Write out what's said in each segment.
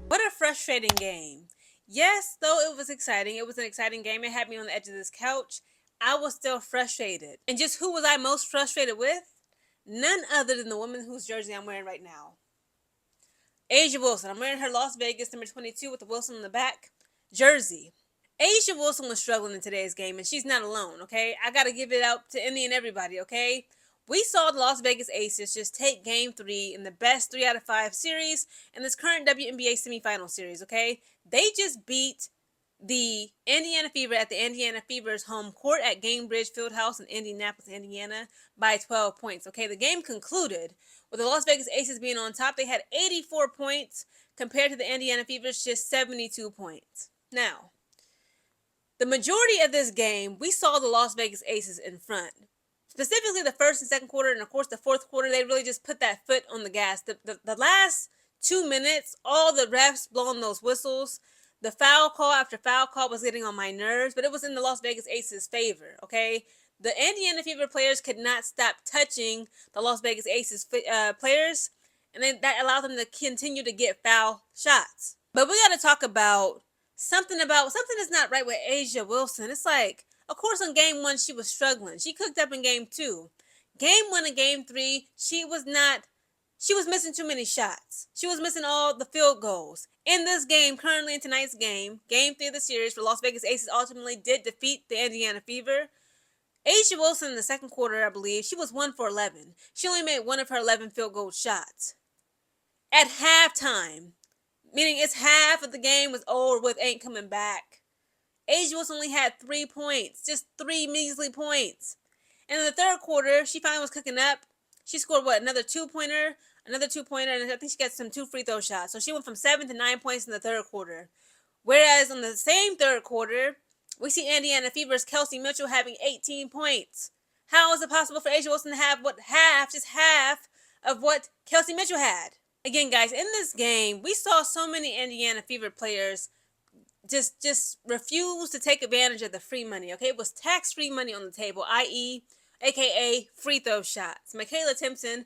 What a frustrating game. Yes, though it was exciting. It was an exciting game. It had me on the edge of this couch. I was still frustrated. And just who was I most frustrated with? None other than the woman whose jersey I'm wearing right now. Asia Wilson. I'm wearing her Las Vegas number 22 with the Wilson on the back jersey. Asia Wilson was struggling in today's game, and she's not alone, okay? I got to give it out to Indy and everybody, okay? We saw the Las Vegas Aces just take game 3 in the best 3 out of 5 series in this current WNBA semifinal series, okay? They just beat the Indiana Fever at the Indiana Fever's home court at Gainbridge Fieldhouse in Indianapolis, Indiana by 12 points, okay? The game concluded with the Las Vegas Aces being on top. They had 84 points compared to the Indiana Fever's just 72 points. Now, the majority of this game, we saw the Las Vegas Aces in front. Specifically the first and second quarter, and of course the fourth quarter, they really just put that foot on the gas. The last 2 minutes, all the refs blowing those whistles, the foul call after foul call was getting on my nerves, but it was in the Las Vegas Aces' favor, okay? The Indiana Fever players could not stop touching the Las Vegas Aces players, and then that allowed them to continue to get foul shots. But we got to talk about something that's not right with Asia Wilson. It's like, of course, in game 1, she was struggling. She cooked up in game 2. Game 1 and game 3, she was missing too many shots. She was missing all the field goals. In this game, currently in tonight's game 3 of the series for Las Vegas Aces ultimately did defeat the Indiana Fever. Asia Wilson in the second quarter, I believe, she was 1 for 11. She only made one of her 11 field goal shots. At halftime, meaning it's half of the game was over with, ain't coming back, Asia Wilson only had 3 points, just 3 measly points. And in the third quarter, she finally was cooking up. She scored, another two-pointer, and I think she got some 2 free throw shots. So she went from 7 to 9 points in the third quarter. Whereas in the same third quarter, we see Indiana Fever's Kelsey Mitchell having 18 points. How is it possible for Asia Wilson to have just half of what Kelsey Mitchell had? Again, guys, in this game, we saw so many Indiana Fever players just refuse to take advantage of the free money, okay? It was tax-free money on the table, i.e., aka free throw shots. Michaela Timpson,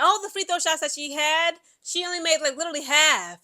all the free throw shots that she had, she only made literally half.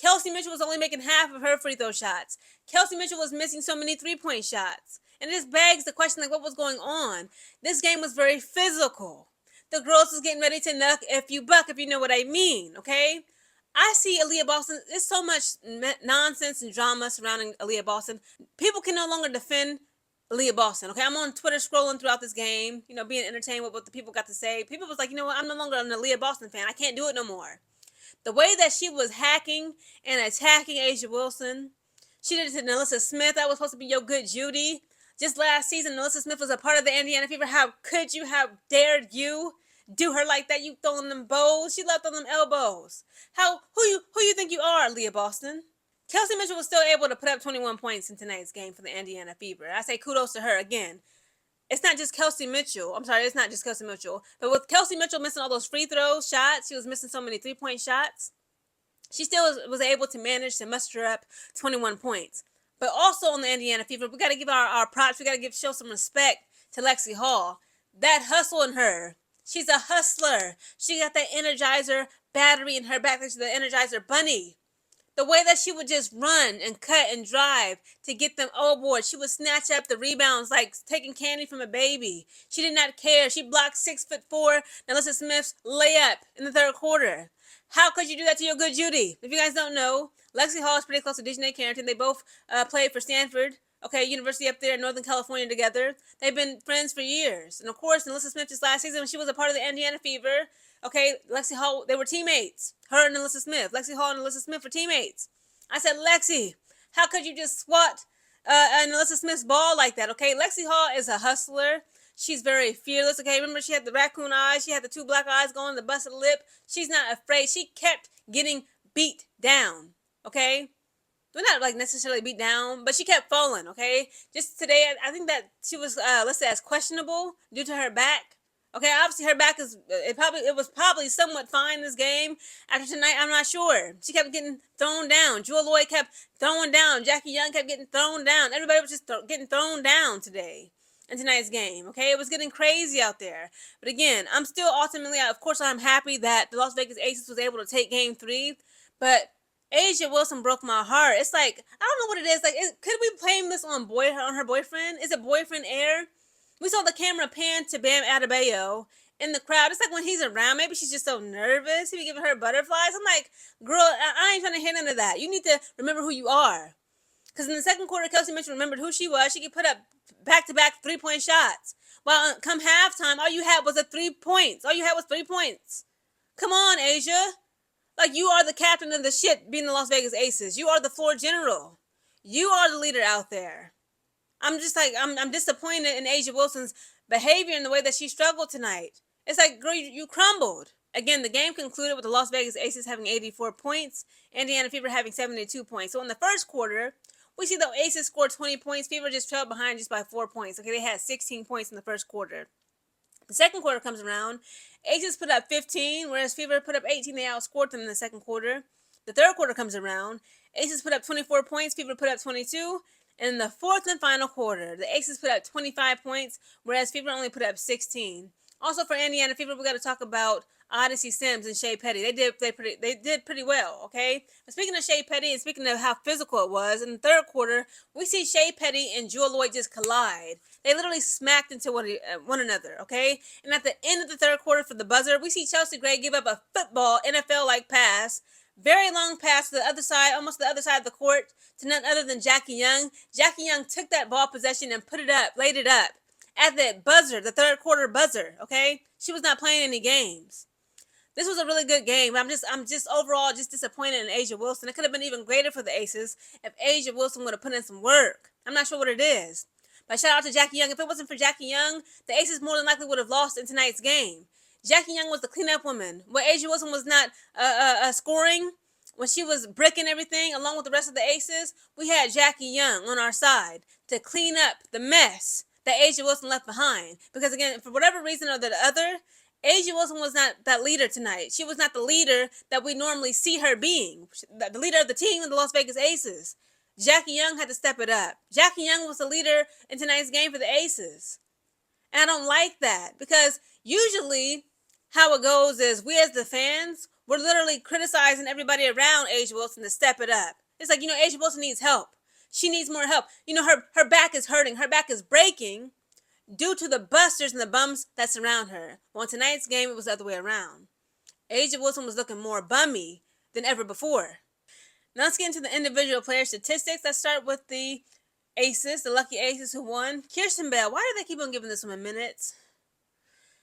Kelsey Mitchell was only making half of her free throw shots. Kelsey Mitchell was missing so many three-point shots. And it just begs the question, what was going on? This game was very physical. The girls was getting ready to knuck if you buck, if you know what I mean, okay? I see Aaliyah Boston. There's so much nonsense and drama surrounding Aaliyah Boston. People can no longer defend Aaliyah Boston, okay? I'm on Twitter scrolling throughout this game, being entertained with what the people got to say. People was like, you know what? I'm no longer an Aaliyah Boston fan. I can't do it no more. The way that she was hacking and attacking Asia Wilson, she did it to Nalissa Smith. That was supposed to be your good Judy. Just last season, Nalissa Smith was a part of the Indiana Fever. How could you? How dared you do her like that? You throwing them bows. She left on them elbows. Who you think you are, Leah Boston? Kelsey Mitchell was still able to put up 21 points in tonight's game for the Indiana Fever. I say kudos to her again. It's not just Kelsey Mitchell. But with Kelsey Mitchell missing all those free throw shots, she was missing so many 3-point shots. She still was able to manage to muster up 21 points. But also on the Indiana Fever, we got to give our props. We got to show some respect to Lexi Hall. That hustle in her. She's a hustler. She got that Energizer battery in her back. She's the Energizer bunny. The way that she would just run and cut and drive to get them overboard. She would snatch up the rebounds like taking candy from a baby. She did not care. She blocked 6'4" Nalissa Smith's layup in the third quarter. How could you do that to your good Judy? If you guys don't know, Lexi Hall is pretty close to Dejanay Carrington. They both played for Stanford, university up there in Northern California together. They've been friends for years. And of course, Nalissa Smith just last season when she was a part of the Indiana Fever, Lexi Hall, they were teammates. Her and Nalissa Smith. Lexi Hall and Nalissa Smith were teammates. I said, Lexi, how could you just swat Nalissa Smith's ball like that, okay? Lexi Hall is a hustler. She's very fearless, okay? Remember, she had the raccoon eyes. She had the 2 black eyes going, the busted lip. She's not afraid. She kept getting beat down, okay? Well, not necessarily beat down, but she kept falling, okay? Just today, I think that she was listed as questionable due to her back. Okay, obviously her back it was probably somewhat fine this game. After tonight, I'm not sure. She kept getting thrown down. Jewel Lloyd kept throwing down. Jackie Young kept getting thrown down. Everybody was just getting thrown down today. in tonight's game. Okay, it was getting crazy out there. But again, I'm still ultimately, of course, I'm happy that the Las Vegas Aces was able to take Game 3. But Asia Wilson broke my heart. It's like I don't know what it is. Like, could we blame this on her boyfriend? Is it boyfriend air? We saw the camera pan to Bam Adebayo in the crowd. It's like when he's around, maybe she's just so nervous. He be giving her butterflies. I'm like, girl, I ain't trying to hit into that. You need to remember who you are. Because in the second quarter, Kelsey Mitchell remembered who she was. She could put up back-to-back three-point shots. While come halftime, all you had was 3 points. All you had was 3 points. Come on, Asia. Like, you are the captain of the shit being the Las Vegas Aces. You are the floor general. You are the leader out there. I'm just like, I'm disappointed in Asia Wilson's behavior and the way that she struggled tonight. It's like, girl, you crumbled. Again, the game concluded with the Las Vegas Aces having 84 points, Indiana Fever having 72 points. So in the first quarter, we see the Aces scored 20 points. Fever just trailed behind just by 4 points. Okay, they had 16 points in the first quarter. The second quarter comes around. Aces put up 15, whereas Fever put up 18. They outscored them in the second quarter. The third quarter comes around. Aces put up 24 points. Fever put up 22. And in the fourth and final quarter, the Aces put up 25 points, whereas Fever only put up 16. Also for Indiana Fever, we got to talk about Odyssey Sims and Shea Petty. They did pretty well, okay? But speaking of Shea Petty and speaking of how physical it was, in the third quarter, we see Shea Petty and Jewel Lloyd just collide. They literally smacked into one another, okay? And at the end of the third quarter for the buzzer, we see Chelsea Gray give up a football NFL-like pass. Very long pass to the other side, almost the other side of the court, to none other than Jackie Young. Jackie Young took that ball possession and put it up, laid it up. At the buzzer, the third quarter buzzer, okay? She was not playing any games. This was a really good game. I'm just overall just disappointed in Asia Wilson. It could have been even greater for the Aces if Asia Wilson would have put in some work. I'm not sure what it is. But shout out to Jackie Young. If it wasn't for Jackie Young, the Aces more than likely would have lost in tonight's game. Jackie Young was the cleanup woman. When Asia Wilson was not scoring, when she was bricking everything along with the rest of the Aces, we had Jackie Young on our side to clean up the mess that Asia Wilson left behind. Because again, for whatever reason or the other, Asia Wilson was not that leader tonight. She was not the leader that we normally see her being. The leader of the team in the Las Vegas Aces. Jackie Young had to step it up. Jackie Young was the leader in tonight's game for the Aces. And I don't like that because usually how it goes is we as the fans, we're literally criticizing everybody around Asia Wilson to step it up. It's like, Asia Wilson needs help. She needs more help. Her back is hurting. Her back is breaking due to the busters and the bums that surround her. Well, in tonight's game, it was the other way around. Asia Wilson was looking more bummy than ever before. Now let's get into the individual player statistics. Let's start with the Aces, the lucky Aces who won. Kirsten Bell, why do they keep on giving this woman minutes?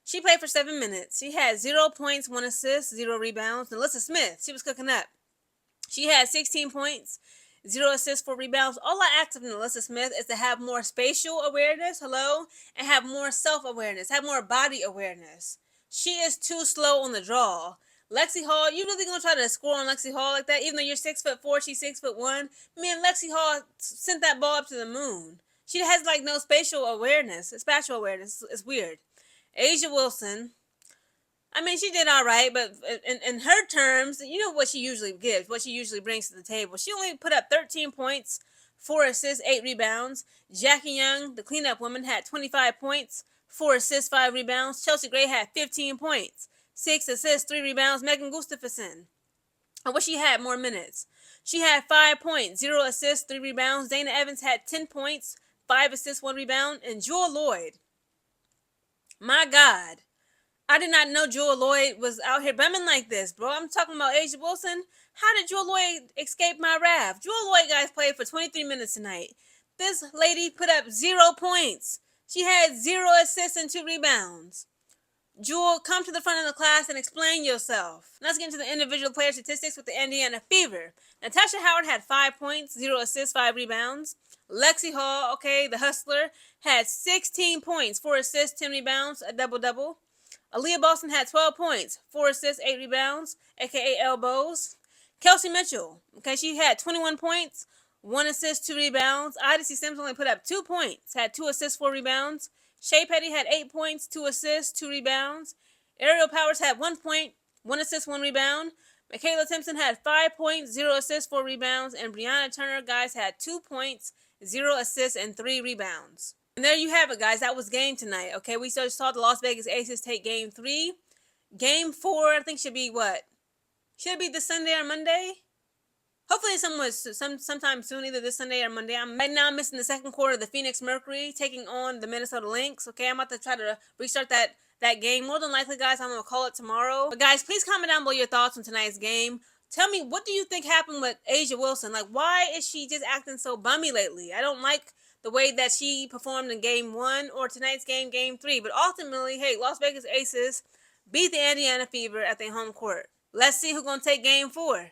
She played for 7 minutes. She had 0 points, 1 assist, 0 rebounds. Alyssa Smith, she was cooking up. She had 16 points, 0 assists, 4 rebounds. All I ask of Alyssa Smith is to have more spatial awareness, and have more self-awareness, have more body awareness. She is too slow on the draw. Lexi Hall, you really gonna try to score on Lexi Hall like that? Even though you're 6'4", she's 6'1". Man, Lexi Hall sent that ball up to the moon. She has no spatial awareness. Spatial awareness. It's weird. Asia Wilson, she did all right, but in her terms, you know what she usually gives, what she usually brings to the table. She only put up 13 points, 4 assists, 8 rebounds. Jackie Young, the cleanup woman, had 25 points, 4 assists, 5 rebounds. Chelsea Gray had 15 points, 6 assists, 3 rebounds. Megan Gustafson, I wish she had more minutes. She had 5 points, 0 assists, 3 rebounds. Dana Evans had 10 points, 5 assists, 1 rebound. And Jewel Lloyd, my God, I did not know Jewel Lloyd was out here bumming like this, bro. I'm talking about Asia Wilson. How did Jewel Lloyd escape my wrath? Jewel Lloyd, guys, played for 23 minutes tonight. This lady put up 0 points. She had 0 assists and 2 rebounds. Jewel, come to the front of the class and explain yourself. Now let's get into the individual player statistics with the Indiana Fever. Natasha Howard had 5 points, 0 assists, 5 rebounds. Lexi Hall, the hustler, had 16 points, 4 assists, 10 rebounds, a double-double. Aaliyah Boston had 12 points, 4 assists, 8 rebounds, a.k.a. elbows. Kelsey Mitchell, she had 21 points, 1 assist, 2 rebounds. Odyssey Sims only put up 2 points, had 2 assists, 4 rebounds. Shea Petty had 8 points, 2 assists, 2 rebounds. Ariel Powers had 1 point, 1 assist, 1 rebound. Michaela Timpson had 5 points, 0 assists, 4 rebounds. And Brianna Turner, guys, had 2 points, 0 assists, and 3 rebounds. And there you have it, guys. That was game tonight. Okay, we just saw the Las Vegas Aces take game 3. Game 4, I think, should be what? Should it be this Sunday or Monday? Hopefully sometime soon, either this Sunday or Monday. Right now I'm missing the second quarter of the Phoenix Mercury taking on the Minnesota Lynx. Okay, I'm about to try to restart that game. More than likely, guys, I'm going to call it tomorrow. But guys, please comment down below your thoughts on tonight's game. Tell me, what do you think happened with Asia Wilson? Like, why is she just acting so bummy lately? I don't like the way that she performed in game 1 or tonight's game 3. But ultimately, hey, Las Vegas Aces beat the Indiana Fever at their home court. Let's see who's going to take game 4.